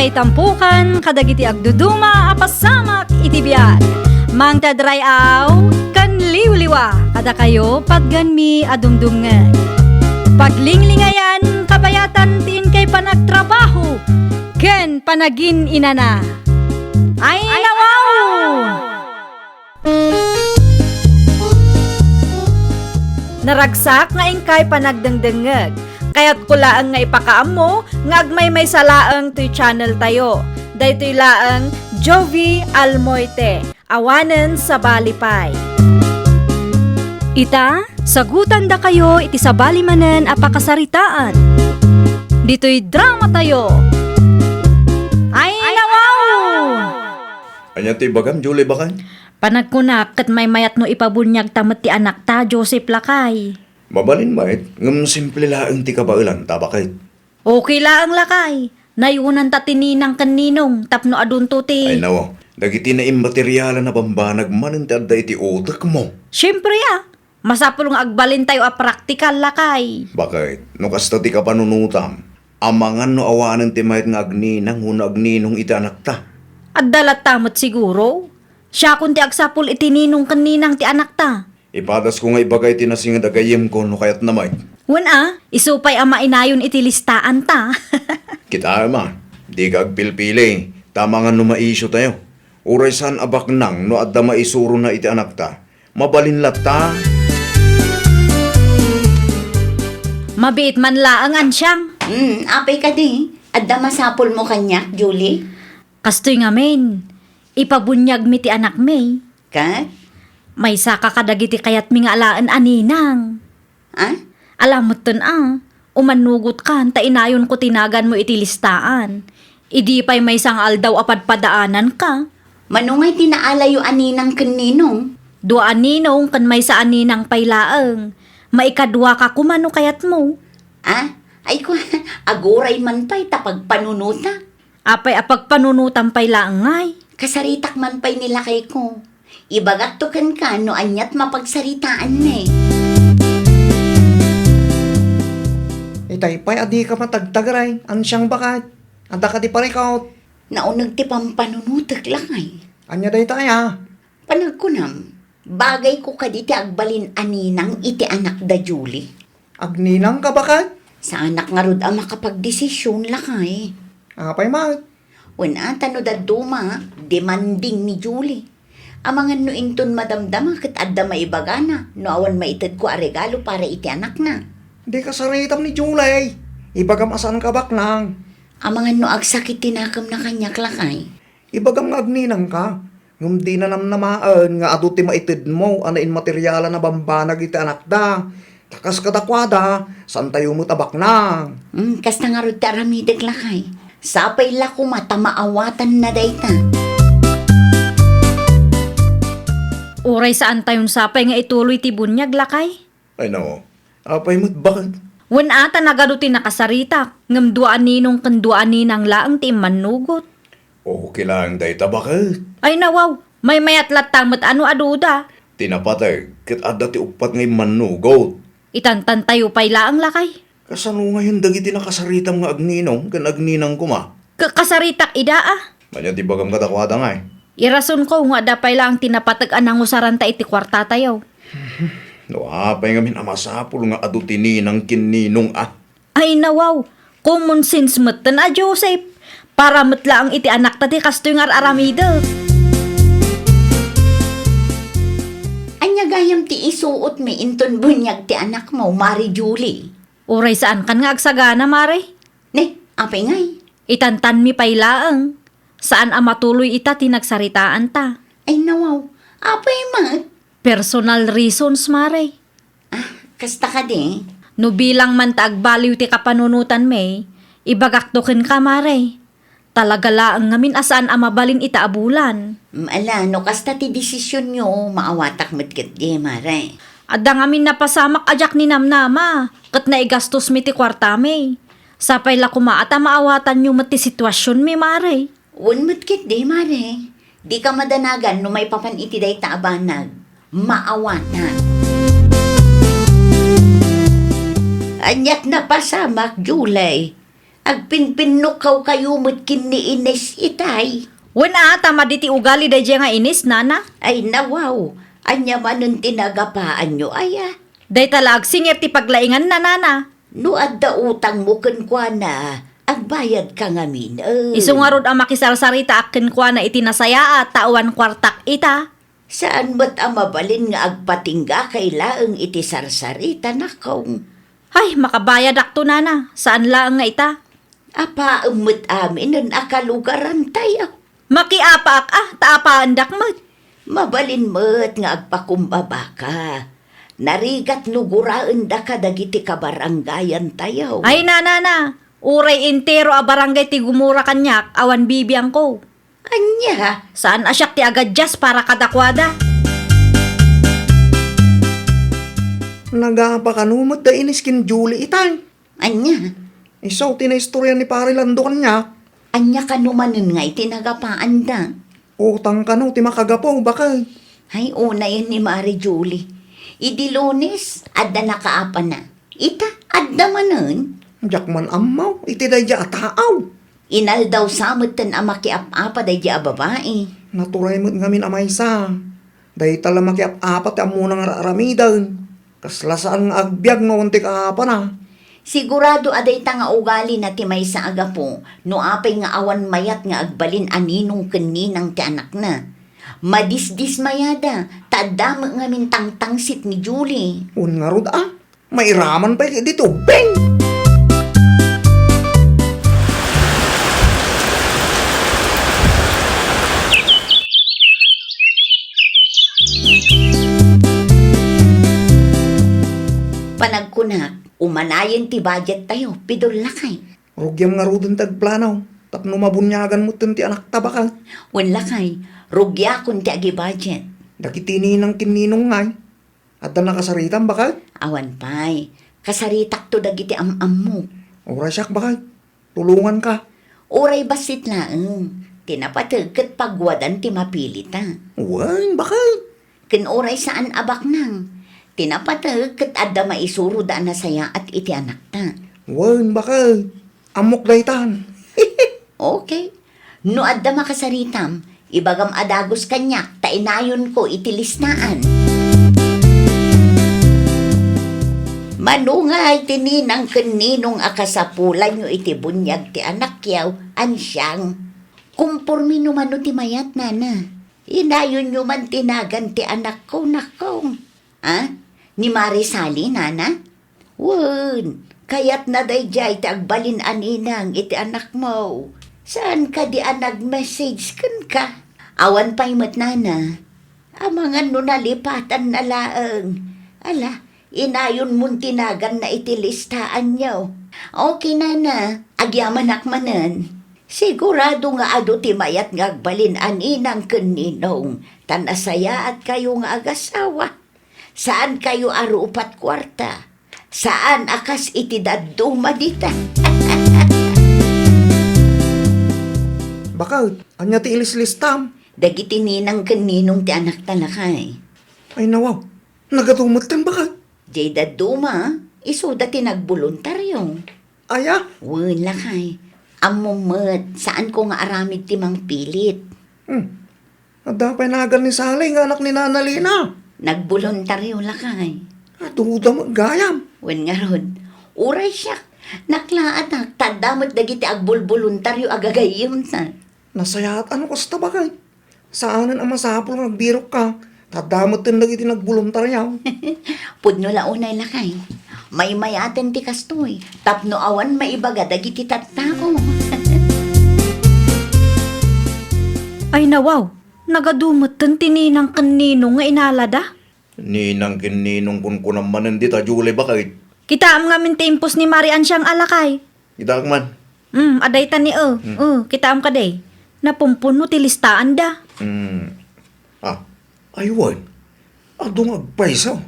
kay tampukan, kadagiti agduduma, apasamak itibiyag. Mang tadray aw, kan liwliwa, kada kayo pagganmi adumdumngay. Paglinglingayan, kabayatan tin kay panagtrabaho, ken panagin inana. Ay nawaw! Naragsak nga ingkay panagdengdengeg. Kaya't kulaang nga ipakaam mo, nga agmay may salaang to'y channel tayo. Daytoy laang Jovi Almoite, awanen sa balipay. Ita, sagutan da kayo iti sa balimanen apakasaritaan. Dito'y drama tayo. Ay nawaw! Anya ti bagam, Julie bakay? Panagkunak kat may mayat no ipabunyag tamat ti anak ta, Joseph Lakay. Mabalin mait, ngam simple laang ti kabailan, tabakay. Okay lang lakay. Nayunan ta tininang kaninong tapno adunto ti. Ay nawo, dagiti na immateryalan na bambanag manin ti adda iti utak mo. Siyempre masapulong agbalin tayo a praktikal lakay. Bakit? No kasta ti kapanunutam, amangan no awanan ti mayat nga agninang huno agninong iti anak ta. At dalat tamot siguro. Siya kun ti agsapul itininong kaninang ti anak ta. Ipadas ko nga ibagay tinasingad agayem ko no kayat na may. Isupay ama inayon iti listaan ta. Kita ma, di ka agpilpili, tama nga no maisyo tayo. Uray san abak nang no adda maisuro na iti anak ta. Mabalin ta. Mabiit man laangan siyang. Apay ka di. Adda masapol mo kanyak, Julie. Kastoy nga men. Ipabunyag mi ti anak may. Kat? May saka kadagiti kayat mi nga alaan aninang. Alamot ton umanugot kan, ta inayon ko tinagan mo iti listaan. Idi pa'y may sang aldaw apadpadaanan ka. Manungay tinaalayo aninang kaninong. Dua aninong kan may sa aninang paylaang. Maikadwa ka kumano kayat mo. Ay ko, aguray man pa'y tapag panunuta. Apay apagpanunutan paylaang ngay. Kasaritak man pa'y nila kay ko. Ibagat to kan ka no anyat mapagsaritaan na eh. Itay pa'y adi ka matagtagaray, ansyang bakat. Anda ka di parikaw. Naunag ti pampanunutak lakay. Anya day taya. Panagkunam, bagay ko kaditi agbalin aninang iti anak da Julie. Agninang ka bakat. Sa anak nga rod ang makapagdesisyon lakay. Apay mat. Wala tano da duma, demanding ni Julie. Amangan no inton madamdama kat adda maibagana, no awan maitad ko a regalo para iti anak na. Di ka saritam ni Julay. Ibagam asan ka baknang. Amangan no agsakit tinakam na kanyak lakay. Ibagam nga agninang ka. Ngum di na namnamaan nga aduti maitid mo anain materyala na bambanag iti anak da. Kakas kadakwada, saan tayo mo tabak na? Kasta nga rod taramidag lakay. Sapay lako mata maawatan na dayta. Uray saan tayon sapay nga ituloy ti bunyag lakay? Ay nawo, apay mo't bakit? Wen ata nagaduti nakasarita, ngam duaan ninong kan duaan ninang laang ti manugot. Okay lang day bakit? Ay nawaw, may mayat latamot ano aduda. Tinapatay, kit adda ti upat ngay manugot. Itantan tayo pay laang lakay. Kasano ngayon dagiti nakasaritam nga agninong, kan agninang kuma? Kasaritak ida Manya ti bagam katakwada nga eh. Irason ko nga dapay lang tinapatag anang usaran ta iti kwarta tayo. No, apay ngamin amasapul nga adutini ng kininong Ay nawaw, common sense matan Joseph. Para matla ang iti anak ta ti kastoy nga aramida. Anya gayam ti isuot mi inton bunyag ti anak mo, Mari Julie. Uray saan kan nga agsagana, mare? Ne, apay ngay. Itantan mi paylaang. Saan ang matuloy ita tinagsaritaan ta? Ay nawaw, apay mat. Personal reasons, mare. Kasta ka di. No bilang man taagbaliw ti kapanunutan may, ibagaktokin ka, mare. Talaga laang ngamin asaan ang mabalin ita abulan. Ala, no kasta ti desisyon nyo, maawatak matkat di, Mare. Adda ngamin napasamak ajak ni namnama, kat naigastos mi ti kwarta may. Sapay la kumaata maawatan yung mati sitwasyon mi, mare. Un matkat di, Mare. Di ka madanagan no may papan iti day taabanag. Maawatan. Anyat na pasamak, July. Agpinpinukaw kayo mo't kini Ines itay. Wala tama diti ugali da nga inis, nana. Ay nawaw, anya manun tinagapaan nyo aya. Day talag singir ti paglaingan na, nana. No adda utang mo kwa na, agbayad ka ngamin. Iso nga rod ang makisarsarita akin kwa na itinasaya at tawan kwartak ita. Saan mo't ang mabalin nga agpatingga kay laeng iti sarsarita na kong. Ay, makabayad akto, nana. Saan lang nga ita? Apa umut amin nun akalugaran tayo. Makiapak taapaandak mo. Mabalin mo't nga agpakumbaba ka. Narigat luguraan da ka dagiti kabaranggayan tayo. Ay, nana. Uray entero a barangay ti gumura kanyak, awan bibiyang ko. Anya, Saan asyak ti agadjas para kadakwada? Nagapakanumot da inis kin Julie itay. anya. Isaw tinaistorya ni pare Lando kanya. Anya ka numanin nga itinagapaan da. Utang ka no, ti makagapaw bakay. Ay, una yan ni Mari Julie. Idi Lunes, adda nakaapa na. Ita, adda manon. Jakman amaw, iti day ja ataaw. Inal daw samot ten amakiap-apa day di babae. Naturay mo't ngamin amay sa. Day tala makiap-apat ang munang raramidan. Kaslasaan nga agbyag no unti kaapa na. Sigurado aday ta nga ugali na ti may sa agapo, no apay nga awan mayat nga agbalin aninong kaninang ti anak na. Madisdis mayada, tadam nga mintang-tangsit ni Julie. Un nga rod mairaman pa dito, beng! Panagkunak, umanayan ti budget tayo, pidol lakay. Rugyam nga rodon tagplanaw. Tapno mabunyagan mo ti anak tabaka. Wan lakay, rugya kun ti agi budget. Dagiti ninang kininong ngay. At na nakasaritan baka. Awan pay, kasaritak to dagiti am-am mo. Oray siyak baka. Tulungan ka. Oray basit laeng, tinapatag kat pagwadan ti mapilita. Uwan baka. Ken oray saan abak nang, tinapatag kat adda maisuro da na saya at iti anak ta. Uwan baka. Amok daytan. Okay, no adda makasaritam, ibagam adagos kanyak, tainayon ko iti lisnaan. Manungay tininang kaninong akasapulan nyo iti bunyag ti anak yaw, ansyang. Kumpurmi no mano ti mayat nana. Inayon nyo man tinagan ti anak ko nakong. Ha? Ni Marisali nana? Wen, kayat na day jay ti agbalin aninang iti anak mo. Saan ka di nag-message kan ka? Awan pa'y mat nana. Amangan no nalipatan na laeng. Ala, inayon mong tinagan na itilistaan niyo. Okay, nana. Agyaman akmanan. Sigurado nga ado ti mayat nga agbalin aninang kaninong. Tanasaya at kayo nga agasawa. Saan kayo arupat kwarta? Saan akas iti daduma dita? Baka. Anya ti ilis-listam. Dagiti ninang kaninong ti anak talakay. Ay nawaw. Nagatumot kan baka. Jay daduma, isuda ti nagboluntaryo. Aya. Wen lakay. Amumet, saan ko nga aramid ti mang pilit. Adapay nagan ni Sally nga anak ni Nana Lina. Nagboluntaryo lakay. Duda mo gayam. Wen nga rod, uray siya. Naklaat na, tadamot dagiti agbulboluntaryo agagayim sa. Nasaya at ano kasta bakay? Saanan ang masapol nga nagbirok ka? Tadamot din lagi tinagbuluntaryaw. Pudno launay lakay. May mayaten ti kastoy. Tapno awan maibaga dagiti tattao. Ay nawaw, nagadumot tan tininang kanino nga inalada. Ninang kininong kun naman hindi ta Julie bakay. Kita am nga mintempos ni Marian siyang alakay. Kita man. Aday tan ni kita am kaday. Napumpun mo ti listaan da. Aywan. Adong agpaisaw.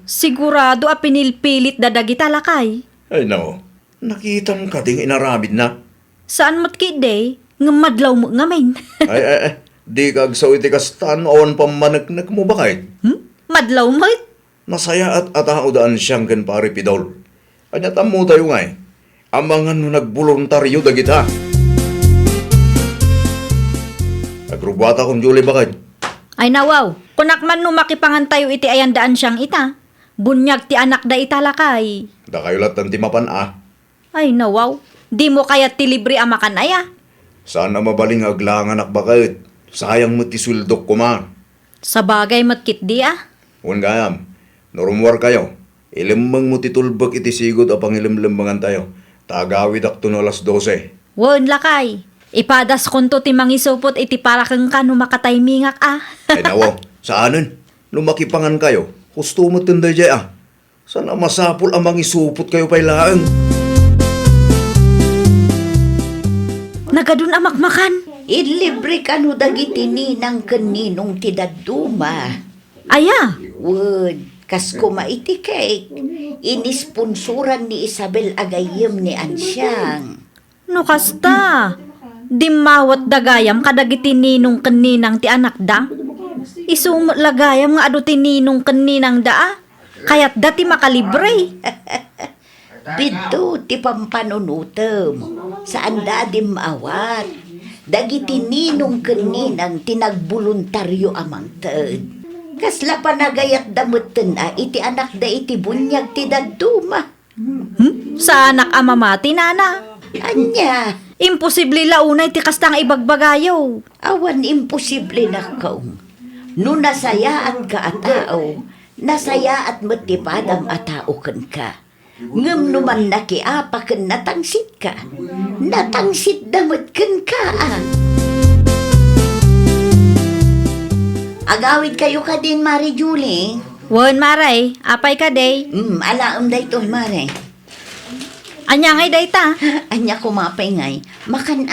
Sigurado a pinilpilit dadagita lakay. Ay no. Nakita mo ka ding inarabid na. Saan mo't kiday, nga madlaw mo ngamin. ay. Di kag sa iti kastan awan pamanagnak mo bakay. Madlaw mo't? Nasaya at atao daan siyang kan pare pidol. Kanya tamo tayo nga eh. Amangan no nagboluntaryo dagita. Nagrubata kong Julie bakit? Ay nawaw, kunak man no makipangantayo iti ayandaan siyang ita. Bunyag ti anak da italakay. Da kayo latan ti mapan Ay nawaw, di mo kaya ti libre amakan aya. Sana mabaling aglangan ak bakit? Sayang mo ti suldok ko ma. Sa bagay matkit di Un gayam, norumwar kayo. Ilimang mo titulbak iti sigod apang ilimlimbangan tayo. Tagawid ak no alas 12. Won lakay. Ipadas konto ti mangisupot iti parakeng ka no makataymingak Ay nawo, saanin? Lumakipangan kayo. Gusto mo tinday jay Sana masapul amang isupot kayo pay laang. Nagadun amakmakan. Ilibre ka no dagiti ninang kaninong tidaduma. Aya, Wood, kas kumaiti cake. Inisponsoran ni Isabel Agayem ni Ansyang. no kasta. Di mawat dagayam kadagiti ninong kaninang ti anak da. Isumot lagayam nga adu ti ninong kaninang da Kayat dati makalibre. Bito ti pampanunutem. Saan da di maawat. Dagiti ninong kaninang tinagbuluntaryo amang ted. Kasla panagayat damutten iti anak da iti bunyag ti daduma. Sa anak amamati nana. Anya, Imposible launay ti kastang ibagbagayo. awan imposible na kaong. No nasaya at ka atao, nasaya at matipadam atao ken ka. Ngem numan nakiapa ken natangsit ka. Natangsit damot ken ka. Agawid kayo ka din, Mari Julie. Won maray, apay ka day. Alaam da ito, Mari. Anya ngay dayta. Anya kumapay ngay. Makan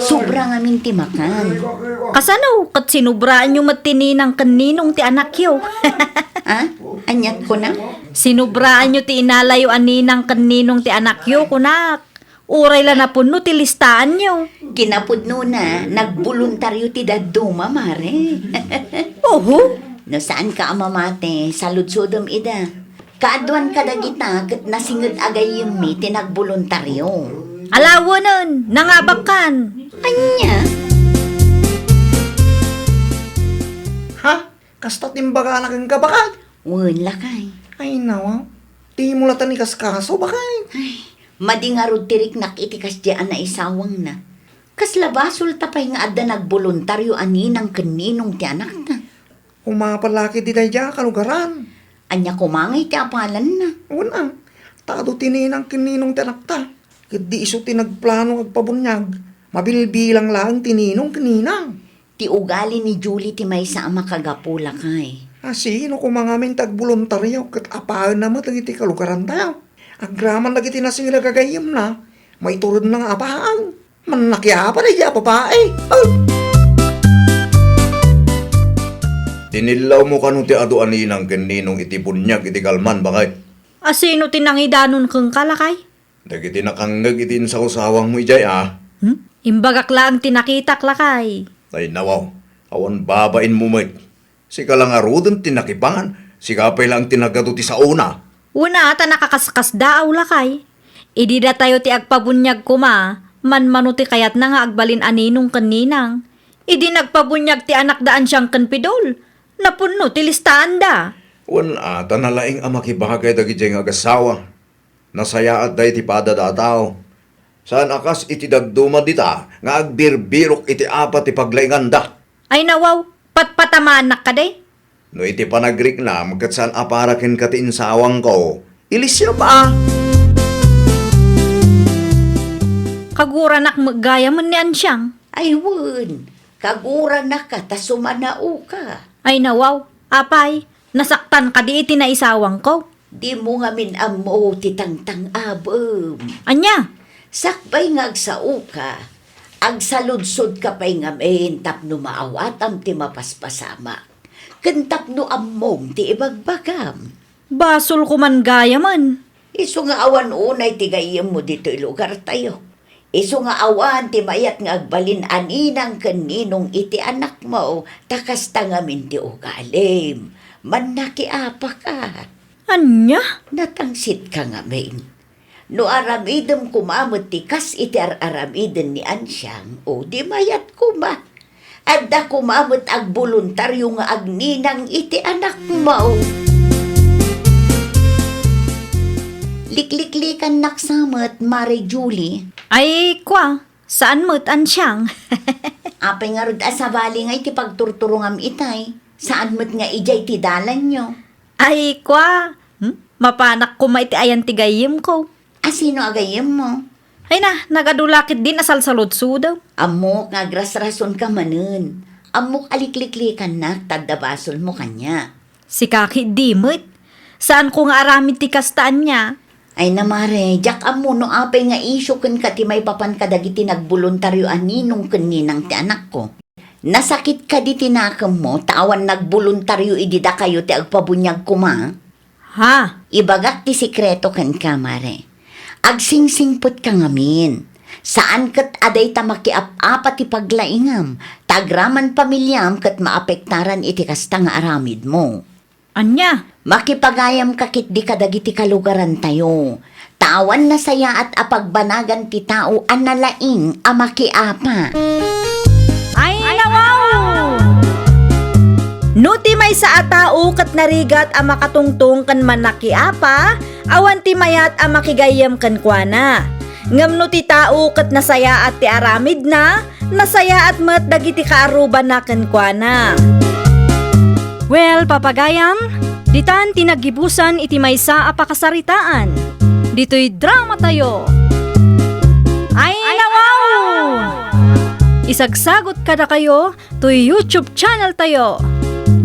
sobra nga minti makan. Kasano, kat sinubraan nyo matininang kaninong ti anak yo. Anyat ko na? Sinubraan nyo ti inalayo aninang kaninong ti anak yo, kunak. Uray la na puno ti listaan nyo. Kinapudno na, nagboluntaryo ti daduma, Mare. Oho, No saan ka amamate, sa ludsudom ida. Kaadwan ka dagita, kat nasingid agayim mi, tinagboluntaryo. alawo nun, nangabakan. Anya? Ha? Kasta timbaga na kang kabakad? Wan lakay. Ay nawa, di mo latan ni kaskaso bakay. Madingarod tirik nakitikas diyan na isawang na. Kas labasol tapay nga adda nagboluntaryo aninang kaninong ti anak na. Umapalaki di tayo kalugaran. Anya kumangay ti apalan na. Una, tado tininang kininong tinakta. Kadi iso tinagplano agpabunyag. Mabilbilang lang tininong kininang. Ti ugali ni Julie ti may sa makagapula kay. Sino kung mga min tagboluntaryo kat apahan na matang iti kalugaran tayo. Agraman lagi tinasing nagagayim na. May turod ng apahan. Manakya pa na iya babae. Tinilaw mo kanong ti adu aninang kaninong iti bunyag iti kalman bakit? Asino tinangidanon kang kalakay? Dagiti nakangag iti sa usawang mo ijay Imbagak lang tinakitak lakay. Ay nawaw, awan babain mo may. Sika lang arudon tinakipangan, sikapay lang tinagado ti sa una. Una ata nakakaskas daaw lakay. Idi da tayo ti agpabunyag kuma, manmano ti kayat na nga agbalin aninong kaninang. Idi nagpabunyag ti anak daan siyang kanpidol. Napuno ti listaan da. Wan ata nalaing amakibagay dagiti nga agasawa. Nasaya at day ti padadataw. Saan akas iti dagduma dita, nga agbirbirok iti apat ti paglainganda. Ay nawaw, patpatamanak ka day. No iti panagrik na, magkat saan aparakin ka ti insawang ko, ilisya pa. Kaguranak magaya man ni Ansyang. Ay wun, kagura na ka, ta sumanao ka. Ay nawaw, apay, nasaktan ka di iti na isawang ko. Di mo nga minamo ti tangtang abem. Anya, Sakbay nga agsao ka, agsaludsod ka pa'y nga main tapno maawatam ti mapaspasama. Kentapno ammong ti ibagbagam. basol ko man gaya man. Iso nga awan unay ti gayem mo dito lugar tayo. Iso nga awan ti mayat nga agbalin aninang kaninong iti anak mo, takas tangamin ti ugalim. Man nakiapa ka. Anya? Natangsit ka nga main. No aramidem kumamot ti kas iti aramiden ni Ansyang, o di mayat kuma. Adda kumamot ag voluntaryo nga agninang iti anak mo. Likliklikan naksamot, Mare Julie. Ay, kwa, saan mo't Ansyang? Apay nga rod asabali nga iti pagturturungam itay. Saan mo't nga ijay ti dalan nyo? Ay, kwa, mapanak ko iti ayan tigayim ko. Asino agayem mo? Ay na, nagadulakit din asal sa lutso daw. Amok nga grasrason ka manen. Amok alikliklikan na, tadabasol mo kanya. Si Kaki di mo't. Saan ko nga aramid ti kastaan niya? Ay namare, jak amo no apay nga isyo ken ka ti may papan kadagiti nagboluntaryo aninong keninang ti anak ko. Nasakit ka di tinakam mo, tawan nagboluntaryo idida kayo ti agpabunyag kuma. Ha? Ibagak ti sikreto ken kamare. Agsingsingpot ka ngamin. Saan kat aday ta makiap-apa ti paglaingam, tagraman pamilyam kat maapektaran iti kasta nga aramid mo. Anya? Makipagayam kakit di kadagiti kalugaran tayo. Tawan na saya at apagbanagan ti tao analaing amakiapa. Ay, nawaw! Nuti may sa atao kat narigat a makatungtong kan manakiapa, awan ti mayat a makigayam kan kuana. Ngam no ti tao kat nasaya at ti aramid na, nasaya at mat dagiti kaaruban na kan kuana. Well, papagayam, ditan tinagibusan iti maysa a pakasaritaan. Dito'y drama tayo. Ay, nawaw! Isagsagot kada kayo to YouTube channel tayo.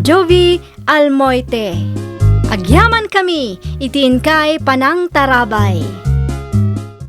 Jovi Almoite. Agyaman kami, itiin kay Panang Tarabay.